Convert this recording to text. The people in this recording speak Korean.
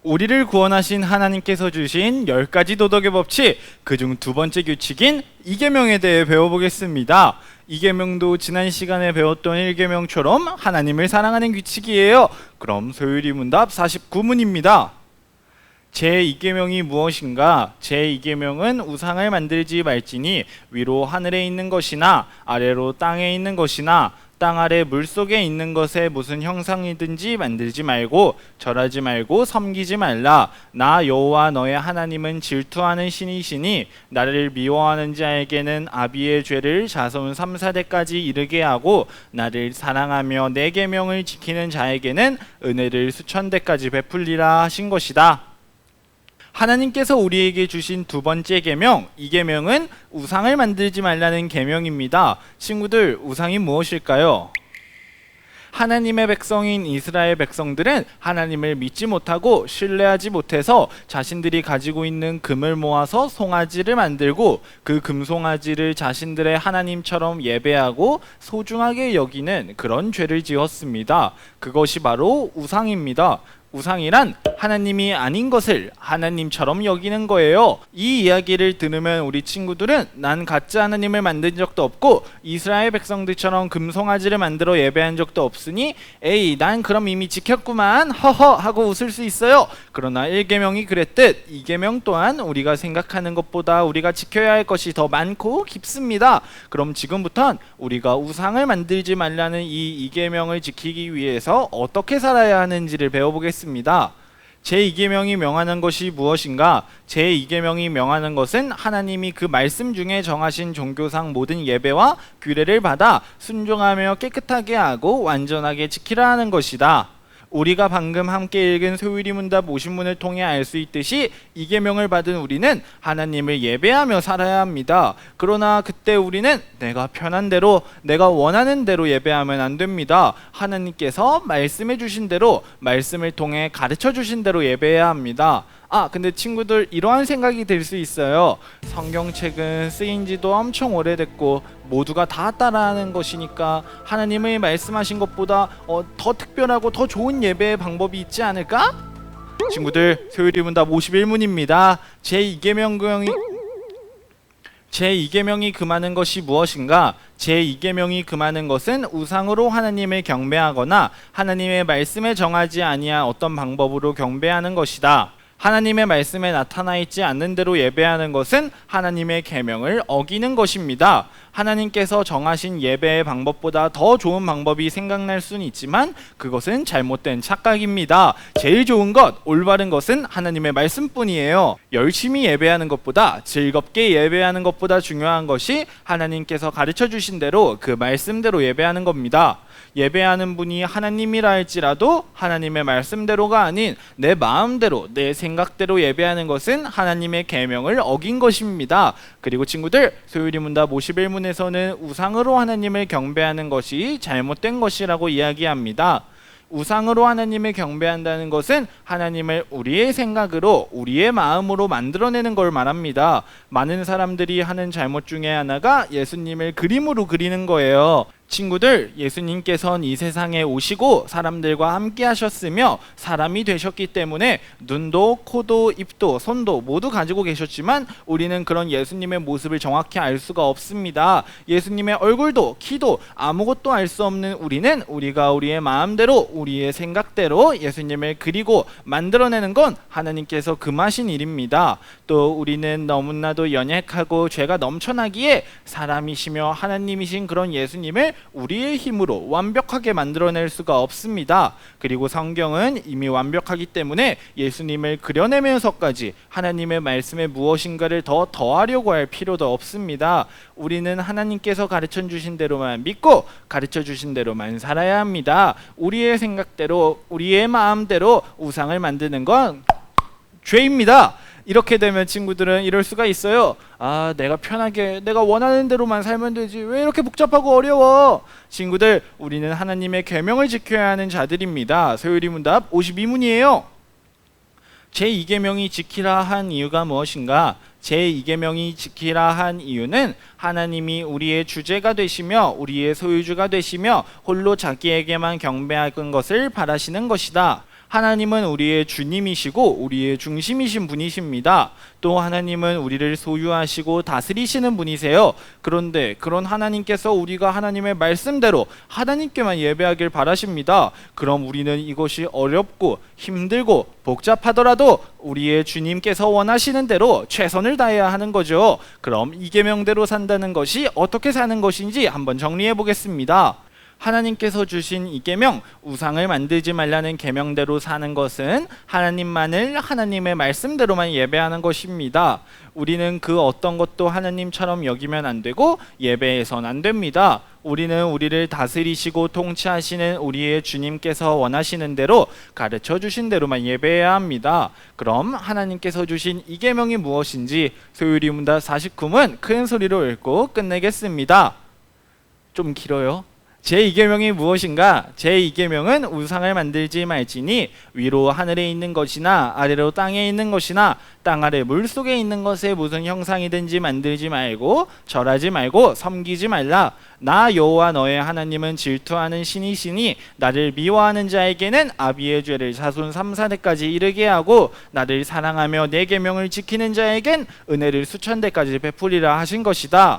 우리를 구원하신 하나님께서 주신 10가지 도덕의 법칙, 그중 두 번째 규칙인 2계명에 대해 배워보겠습니다. 2계명도 지난 시간에 배웠던 1계명처럼 하나님을 사랑하는 규칙이에요. 그럼 소율이 문답 49문입니다. 제2계명이 무엇인가? 제2계명은 우상을 만들지 말지니 위로 하늘에 있는 것이나 아래로 땅에 있는 것이나 땅 아래 물속에 있는 것에 무슨 형상이든지 만들지 말고 절하지 말고 섬기지 말라. 나 여호와 너의 하나님은 질투하는 신이시니 나를 미워하는 자에게는 아비의 죄를 자손 3, 4대까지 이르게 하고 나를 사랑하며 내 계명을 지키는 자에게는 은혜를 수천 대까지 베풀리라 하신 것이다. 하나님께서 우리에게 주신 두 번째 계명, 이 계명은 우상을 만들지 말라는 계명입니다. 친구들, 우상이 무엇일까요? 하나님의 백성인 이스라엘 백성들은 하나님을 믿지 못하고 신뢰하지 못해서 자신들이 가지고 있는 금을 모아서 송아지를 만들고 그 금송아지를 자신들의 하나님처럼 예배하고 소중하게 여기는 그런 죄를 지었습니다. 그것이 바로 우상입니다. 우상이란 하나님이 아닌 것을 하나님처럼 여기는 거예요. 이 이야기를 들으면 우리 친구들은 난 가짜 하나님을 만든 적도 없고 이스라엘 백성들처럼 금송아지를 만들어 예배한 적도 없으니 에이 난 그럼 이미 지켰구만 허허 하고 웃을 수 있어요. 그러나 1계명이 그랬듯 2계명 또한 우리가 생각하는 것보다 우리가 지켜야 할 것이 더 많고 깊습니다. 그럼 지금부턴 우리가 우상을 만들지 말라는 이 2계명을 지키기 위해서 어떻게 살아야 하는지를 배워보겠습니다. 제2계명이 명하는 것이 무엇인가? 제2계명이 명하는 것은 하나님이 그 말씀 중에 정하신 종교상 모든 예배와 규례를 받아 순종하며 깨끗하게 하고 완전하게 지키라 하는 것이다. 우리가 방금 함께 읽은 소율이 문답 50문을 통해 알 수 있듯이 2계명을 받은 우리는 하나님을 예배하며 살아야 합니다. 그러나 그때 우리는 내가 편한 대로 내가 원하는 대로 예배하면 안 됩니다. 하나님께서 말씀해 주신 대로 말씀을 통해 가르쳐 주신 대로 예배해야 합니다. 근데 친구들 이러한 생각이 들 수 있어요. 성경책은 쓰인 지도 엄청 오래됐고 모두가 다 따라하는 것이니까 하나님의 말씀하신 것보다 더 특별하고 더 좋은 예배의 방법이 있지 않을까? 친구들, 소율이 문답 51문입니다. 제2계명이 금하는 것이 무엇인가? 제2계명이 금하는 것은 우상으로 하나님을 경배하거나 하나님의 말씀에 정하지 아니한 어떤 방법으로 경배하는 것이다. 하나님의 말씀에 나타나 있지 않는 대로 예배하는 것은 하나님의 계명을 어기는 것입니다. 하나님께서 정하신 예배의 방법보다 더 좋은 방법이 생각날 수는 있지만 그것은 잘못된 착각입니다. 제일 좋은 것, 올바른 것은 하나님의 말씀뿐이에요. 열심히 예배하는 것보다 즐겁게 예배하는 것보다 중요한 것이 하나님께서 가르쳐 주신 대로 그 말씀대로 예배하는 겁니다. 예배하는 분이 하나님이라 할지라도 하나님의 말씀대로가 아닌 내 마음대로 내 생각대로 예배하는 것은 하나님의 계명을 어긴 것입니다. 그리고 친구들, 소율이 문답 51문에서는 우상으로 하나님을 경배하는 것이 잘못된 것이라고 이야기합니다. 우상으로 하나님을 경배한다는 것은 하나님을 우리의 생각으로 우리의 마음으로 만들어내는 걸 말합니다. 많은 사람들이 하는 잘못 중에 하나가 예수님을 그림으로 그리는 거예요. 친구들, 예수님께서는 이 세상에 오시고 사람들과 함께 하셨으며 사람이 되셨기 때문에 눈도 코도 입도 손도 모두 가지고 계셨지만 우리는 그런 예수님의 모습을 정확히 알 수가 없습니다. 예수님의 얼굴도 키도 아무것도 알 수 없는 우리는 우리가 우리의 마음대로 우리의 생각대로 예수님을 그리고 만들어내는 건 하나님께서 금하신 일입니다. 또 우리는 너무나도 연약하고 죄가 넘쳐나기에 사람이시며 하나님이신 그런 예수님을 우리의 힘으로 완벽하게 만들어낼 수가 없습니다. 그리고 성경은 이미 완벽하기 때문에 예수님을 그려내면서까지 하나님의 말씀에 무엇인가를 더 더하려고 할 필요도 없습니다. 우리는 하나님께서 가르쳐 주신 대로만 믿고 가르쳐 주신 대로만 살아야 합니다. 우리의 생각대로 우리의 마음대로 우상을 만드는 건 죄입니다. 이렇게 되면 친구들은 이럴 수가 있어요. 내가 편하게 내가 원하는 대로만 살면 되지 왜 이렇게 복잡하고 어려워? 친구들, 우리는 하나님의 계명을 지켜야 하는 자들입니다. 소율이 문답 52문이에요. 제2계명이 지키라 한 이유가 무엇인가? 제2계명이 지키라 한 이유는 하나님이 우리의 주제가 되시며 우리의 소유주가 되시며 홀로 자기에게만 경배하는 것을 바라시는 것이다. 하나님은 우리의 주님이시고 우리의 중심이신 분이십니다. 또 하나님은 우리를 소유하시고 다스리시는 분이세요. 그런데 그런 하나님께서 우리가 하나님의 말씀대로 하나님께만 예배하길 바라십니다. 그럼 우리는 이것이 어렵고 힘들고 복잡하더라도 우리의 주님께서 원하시는 대로 최선을 다해야 하는 거죠. 그럼 이 계명대로 산다는 것이 어떻게 사는 것인지 한번 정리해 보겠습니다. 하나님께서 주신 이 계명, 우상을 만들지 말라는 계명대로 사는 것은 하나님만을 하나님의 말씀대로만 예배하는 것입니다. 우리는 그 어떤 것도 하나님처럼 여기면 안 되고 예배해선 안 됩니다. 우리는 우리를 다스리시고 통치하시는 우리의 주님께서 원하시는 대로 가르쳐 주신 대로만 예배해야 합니다. 그럼 하나님께서 주신 이 계명이 무엇인지 소율이문답 49문 큰 소리로 읽고 끝내겠습니다. 좀 길어요. 제2계명이 무엇인가? 제2계명은 우상을 만들지 말지니 위로 하늘에 있는 것이나 아래로 땅에 있는 것이나 땅 아래 물속에 있는 것에 무슨 형상이든지 만들지 말고 절하지 말고 섬기지 말라. 나 여호와 너의 하나님은 질투하는 신이시니 나를 미워하는 자에게는 아비의 죄를 자손 3, 4대까지 이르게 하고 나를 사랑하며 내 계명을 지키는 자에겐 은혜를 수천 대까지 베풀리라 하신 것이다.